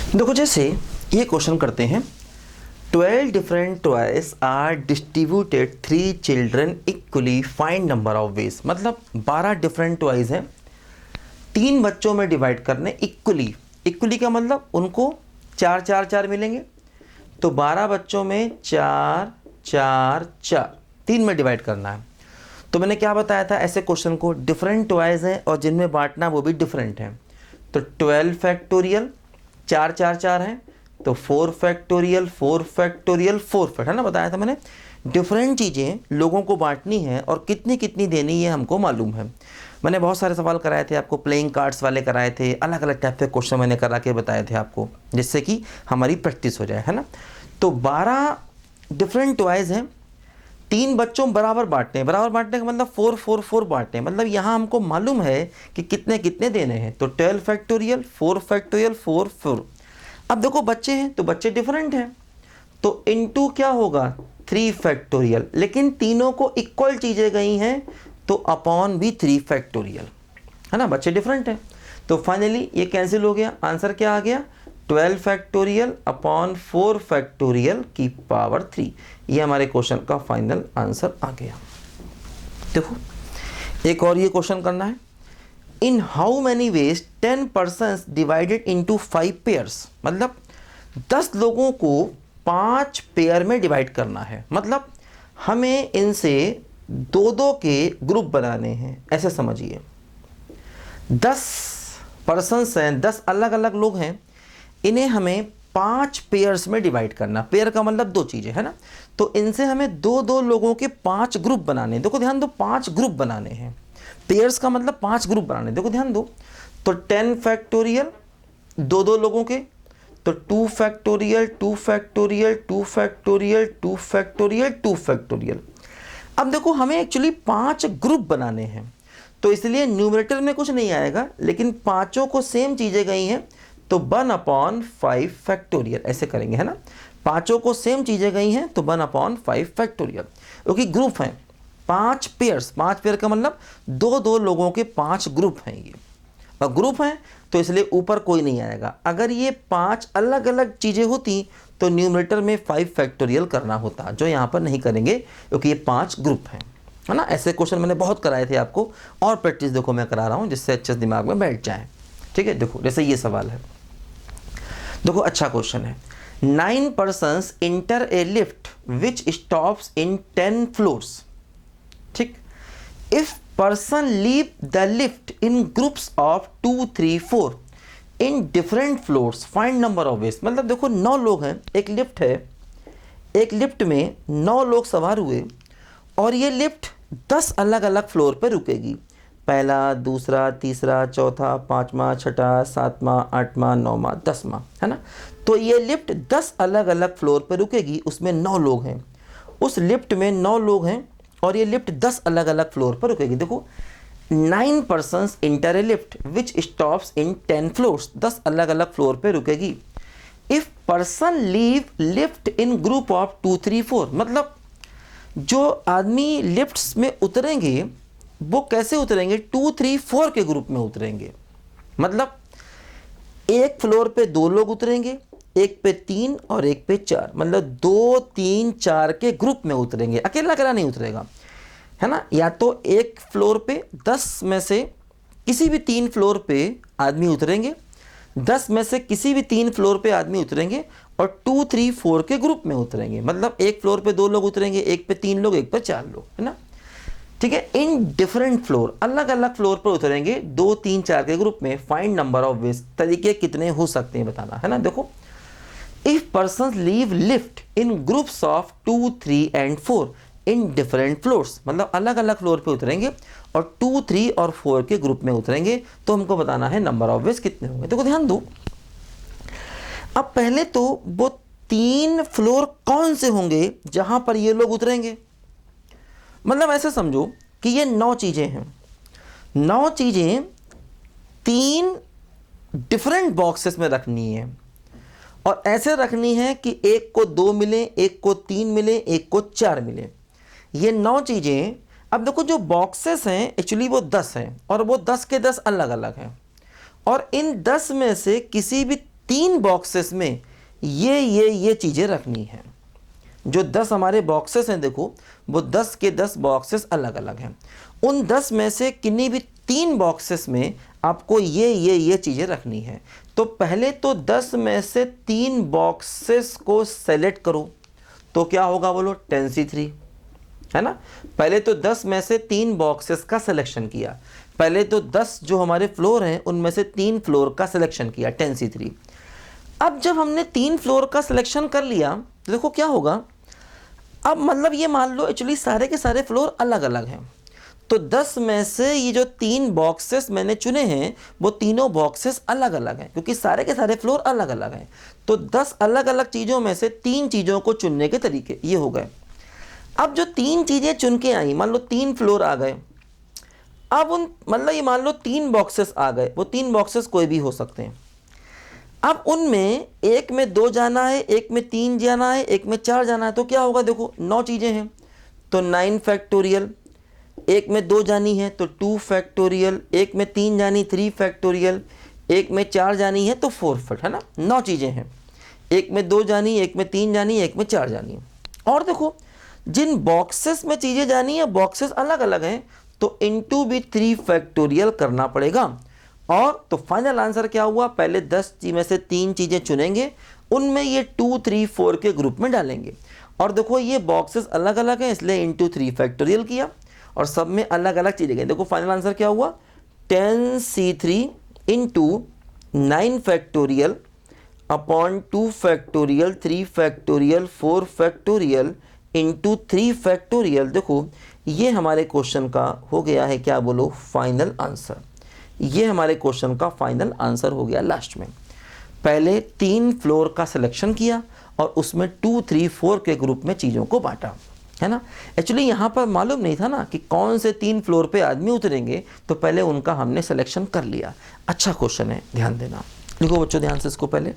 देखो जैसे ये क्वेश्चन करते हैं 12 different toys are distributed 3 children equally find number of ways. मतलब 12 डिफरेंट टॉयज हैं, 3 बच्चों में डिवाइड करने इक्वली। इक्वली का मतलब उनको 4 4 4 मिलेंगे, तो 12 बच्चों में 4 4 4 3 में डिवाइड करना है। तो मैंने क्या बताया था, ऐसे क्वेश्चन को डिफरेंट टॉयज हैं और जिनमें बांटना वो भी डिफरेंट है। तो 12 फैक्टोरियल 4 4 4 है, तो 4 फैक्टोरियल 4 फैक्टोरियल 4 फैक्ट है ना, बताया था मैंने। डिफरेंट चीज़ें लोगों को बांटनी है और कितनी कितनी देनी है हमको मालूम है। मैंने बहुत सारे सवाल कराए थे आपको, प्लेइंग कार्ड्स वाले कराए थे, अलग अलग टाइप के क्वेश्चन मैंने करा के बताए थे आपको, जिससे कि हमारी प्रैक्टिस हो जाए, है ना। तो 12 डिफरेंट टॉयज हैं, 3 बच्चों बराबर बांटने हैं। बराबर बांटने का मतलब 4 4 4 बांटने हैं, मतलब यहाँ हमको मालूम है कि कितने कितने देने हैं। तो 12 फैक्टोरियल 4 फैक्टोरियल 4 4। अब देखो बच्चे हैं तो बच्चे डिफरेंट हैं, तो इनटू क्या होगा 3 फैक्टोरियल, लेकिन तीनों को इक्वल चीज़ें गई हैं तो अपॉन भी 3 फैक्टोरियल, है ना। बच्चे डिफरेंट हैं तो फाइनली ये कैंसिल हो गया। आंसर क्या आ गया 12 फैक्टोरियल अपॉन 4 फैक्टोरियल की पावर 3। ये हमारे क्वेश्चन का फाइनल आंसर आ गया। देखो एक और ये क्वेश्चन करना है, in how many ways 10 persons divided into 5 pairs. मतलब 10 लोगों को 5 पेयर में डिवाइड करना है। मतलब हमें इनसे 2-2 के ग्रुप बनाने हैं, ऐसे समझिए। 10 पर्सन्स हैं, 10 अलग अलग लोग हैं, इन्हें हमें 5 पेयर्स में डिवाइड करना। पेयर का मतलब 2 चीज़ें, है ना। तो इनसे हमें 2-2 लोगों के 5 ग्रुप बनाने हैं। देखो ध्यान दो, 5 ग्रुप बनाने हैं। पेयर्स का मतलब 5 ग्रुप बनाने, देखो ध्यान दो। तो 10 फैक्टोरियल 2-2 लोगों के, तो 2 factorial 2 factorial 2 factorial 2 factorial 2 factorial. अब देखो हमें एक्चुअली 5 ग्रुप बनाने हैं, तो इसलिए न्यूमरेटर में कुछ नहीं आएगा, लेकिन पांचों को सेम चीज़ें गई हैं तो 1/5 फैक्टोरियल ऐसे करेंगे, है ना। पांचों को सेम चीज़ें गई हैं तो 1/5 फैक्टोरियल, क्योंकि ग्रुप हैं 5 पेयर्स। 5 पेयर का मतलब 2-2 लोगों के 5 ग्रुप हैं ये, और ग्रुप हैं तो इसलिए ऊपर कोई नहीं आएगा। अगर ये 5 अलग अलग चीज़ें होती तो न्यूमरेटर में 5 फैक्टोरियल करना होता, जो यहाँ पर नहीं करेंगे क्योंकि ये 5 ग्रुप हैं, है ना। ऐसे क्वेश्चन मैंने बहुत कराए थे आपको, और प्रैक्टिस देखो मैं करा रहा हूँ जिससे अच्छे से दिमाग में बैठ जाए। ठीक है, देखो जैसे ये सवाल है, देखो अच्छा क्वेश्चन है। 9 persons enter a lift which stops in 10 floors। ठीक, if person leave the lift in groups of 2 3 4 in different floors find number of ways। मतलब देखो 9 लोग हैं, एक लिफ्ट है, एक लिफ्ट में 9 लोग सवार हुए और ये लिफ्ट 10 अलग अलग फ्लोर पर रुकेगी। पहला, दूसरा, तीसरा, चौथा, 5वां, 6वां, 7वां, 8वां, 9वां, 10वां, है ना। तो ये लिफ्ट 10 अलग अलग फ्लोर पर रुकेगी, उसमें 9 लोग हैं। उस लिफ्ट में 9 लोग हैं और ये लिफ्ट 10 अलग अलग फ्लोर पर रुकेगी। देखो 9 persons enter a lift which stops in 10 floors। 10 अलग अलग फ्लोर पर रुकेगी। If person leave lift in group of 2 3 4। मतलब जो आदमी लिफ्ट्स में उतरेंगे वो कैसे उतरेंगे, 2 3 4 के ग्रुप में उतरेंगे। मतलब एक फ्लोर पे 2 लोग उतरेंगे, एक पे 3 और एक पे 4, मतलब 2 3 4 के ग्रुप में उतरेंगे, अकेला अकेला नहीं उतरेगा, है ना। या तो एक फ्लोर पे 10 में से किसी भी 3 फ्लोर पे आदमी उतरेंगे, 10 में से किसी भी 3 फ्लोर पे आदमी उतरेंगे और 2 3 4 के ग्रुप में उतरेंगे। मतलब एक फ्लोर पे 2 लोग उतरेंगे, एक पे 3 लोग, एक पे 4 लोग, है ना। ठीक है, इन डिफरेंट फ्लोर, अलग अलग फ्लोर पर उतरेंगे 2 3 4 के ग्रुप में। फाइंड नंबर ऑफ वेज, तरीके कितने हो सकते हैं बताना, है ना। देखो if persons leave lift in groups of 2 3 and 4 in different floors. मतलब अलग अलग फ्लोर पे उतरेंगे और 2 3 और 4 के ग्रुप में उतरेंगे, तो हमको बताना है नंबर ऑफ वेज कितने होंगे। देखो ध्यान दो, अब पहले तो वो 3 फ्लोर कौन से होंगे जहां पर ये लोग उतरेंगे। मतलब ऐसे समझो कि ये 9 चीज़ें हैं, 9 चीज़ें 3 डिफरेंट बॉक्सेस में रखनी है और ऐसे रखनी है कि एक को 2 मिले, एक को 3 मिले, एक को 4 मिले। ये 9 चीज़ें, अब देखो जो बॉक्सेस हैं एक्चुअली वो 10 हैं और वो 10 के 10 अलग अलग हैं, और इन 10 में से किसी भी 3 बॉक्सेस में ये चीज़ें रखनी है। जो 10 हमारे बॉक्सेस हैं, देखो वो 10 के 10 बॉक्सेस अलग अलग हैं। उन 10 में से किन्हीं भी 3 बॉक्सेस में आपको ये चीज़ें रखनी है। तो पहले तो 10 में से 3 बॉक्सेस को सेलेक्ट करो, तो क्या होगा बोलो, 10C3, है ना। पहले तो 10 में से 3 बॉक्सेस का सिलेक्शन किया, पहले तो 10 जो हमारे फ्लोर हैं उनमें से 3 फ्लोर का सिलेक्शन किया, 10C3। अब जब हमने 3 फ्लोर का सिलेक्शन कर लिया तो देखो क्या होगा, अब मतलब ये मान लो एक्चुअली सारे के सारे फ्लोर अलग अलग हैं। तो 10 में से ये जो 3 बॉक्सेस मैंने चुने हैं वो तीनों बॉक्सेस अलग अलग हैं, क्योंकि सारे के सारे फ्लोर अलग अलग हैं। तो 10 अलग अलग चीज़ों में से 3 चीज़ों को चुनने के तरीके ये हो गए। अब जो 3 चीज़ें चुन के आई, मान लो 3 फ्लोर आ गए, अब उन मतलब ये मान लो 3 बॉक्सेस आ गए, वो 3 बॉक्सेस कोई भी हो सकते हैं। अब उनमें एक में 2 जाना है, एक में 3 जाना है, एक में 4 जाना है, तो क्या होगा, देखो 9 चीज़ें हैं तो 9 फैक्टोरियल, एक में 2 जानी है तो 2 फैक्टोरियल, एक में 3 जानी 3 फैक्टोरियल, एक में 4 जानी है तो 4 फैक्ट, है ना। 9 चीज़ें हैं, एक में 2 जानी, एक में 3 जानी, एक में 4 जानी। और देखो जिन बॉक्सेस में चीज़ें जानी है बॉक्सेस अलग अलग हैं, तो इनटू भी 3 फैक्टोरियल करना पड़ेगा। और तो फाइनल आंसर क्या हुआ, पहले 10 में से 3 चीज़ें चुनेंगे, उनमें ये 2, 3, 4 के ग्रुप में डालेंगे। और देखो ये बॉक्सेस अलग अलग हैं इसलिए इंटू 3 फैक्टोरियल किया और सब में अलग अलग चीज़ें गई। देखो फाइनल आंसर क्या हुआ, 10C3 into 9 factorial upon 2 factorial 3 factorial 4 factorial into 3 factorial. देखो ये हमारे क्वेश्चन का हो गया है, क्या बोलो, फाइनल आंसर। ये हमारे क्वेश्चन का फाइनल आंसर हो गया। लास्ट में पहले 3 फ्लोर का सिलेक्शन किया और उसमें 2, 3, 4 के ग्रुप में चीज़ों को बांटा, है ना। एक्चुअली यहाँ पर मालूम नहीं था ना कि कौन से 3 फ्लोर पे आदमी उतरेंगे, तो पहले उनका हमने सिलेक्शन कर लिया। अच्छा क्वेश्चन है, ध्यान देना। लिखो बच्चों ध्यान से इसको पहले।